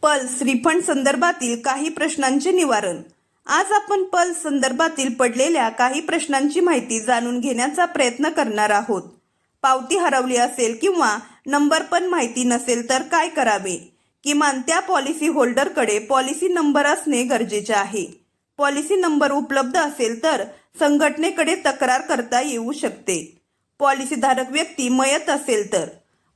Pulse refund संदर्भातील काही प्रश्नांचे निवारण। आज आपण पल्स संदर्भातील पडलेल्या काही प्रश्नांची माहिती जाणून घेण्याचा प्रयत्न करणार आहोत। पावती हरवली असेल किंवा नंबर पण माहिती नसेल तर काय करावे? किमान त्या पॉलिसी होल्डरकडे पॉलिसी नंबर असणे गरजेचे आहे। पॉलिसी नंबर उपलब्ध असेल तर संघटनेकडे तक्रार करता येऊ शकते। पॉलिसीधारक व्यक्ती मयत असेल तर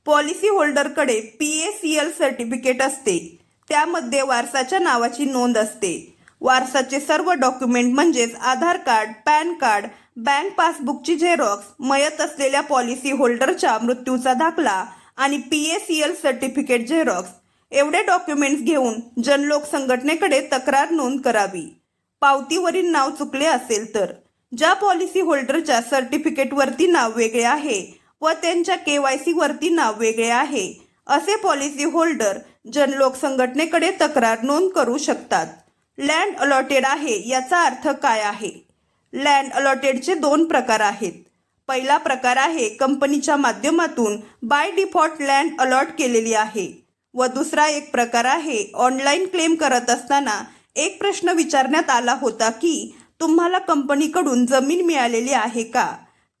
पॉलिसी होल्डरकडे PACL सर्टिफिकेट असते, त्यामध्ये वारसाच्या नावाची नोंद असते। वारसाचे सर्व डॉक्युमेंट म्हणजेच आधार कार्ड, पॅन कार्ड, बँक पासबुकची झेरॉक्स, मयत असलेल्या पॉलिसी होल्डरच्या मृत्यूचा दाखला आणि PACL सर्टिफिकेट झेरॉक्स एवढे डॉक्युमेंट्स घेऊन जनलोक संघटनेकडे तक्रार नोंद करावी। पावतीवरील नाव चुकले असेल तर ज्या पॉलिसी होल्डरच्या सर्टिफिकेटवरती नाव वेगळे आहे व त्यांच्या KYC वरती नाव वेगळे आहे असे पॉलिसी होल्डर जनलोक संघटनेकडे तक्रार नोंद करू शकतात। लँड अलॉटेड आहे याचा अर्थ काय आहे? लँड अलॉटेडचे दोन प्रकार आहेत। पहिला प्रकार आहे कंपनीच्या माध्यमातून बाय डिफॉल्ट लँड अलॉट केलेली आहे व दुसरा एक प्रकार आहे ऑनलाईन क्लेम करत असताना एक प्रश्न विचारण्यात आला होता की तुम्हाला कंपनीकडून जमीन मिळालेली आहे का?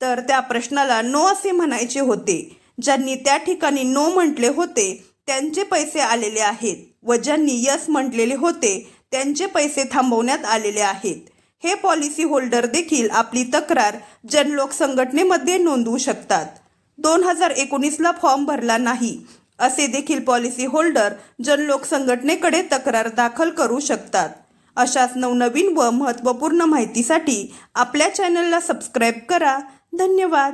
तर त्या प्रश्नाला नो असे म्हणायचे होते। ज्यांनी त्या ठिकाणी नो म्हटले होते त्यांचे पैसे आलेले आहेत व ज्यांनी यस म्हटलेले होते त्यांचे पैसे थांबवण्यात आलेले आहेत। हे पॉलिसी होल्डर देखील आपली तक्रार जनलोक संघटनेमध्ये नोंदवू शकतात। 2019ला फॉर्म भरला नाही असे देखील पॉलिसी होल्डर जनलोक संघटनेकडे तक्रार दाखल करू शकतात। अशाच नवनवीन व महत्त्वपूर्ण माहितीसाठी आपल्या चॅनलला सबस्क्राईब करा। धन्यवाद।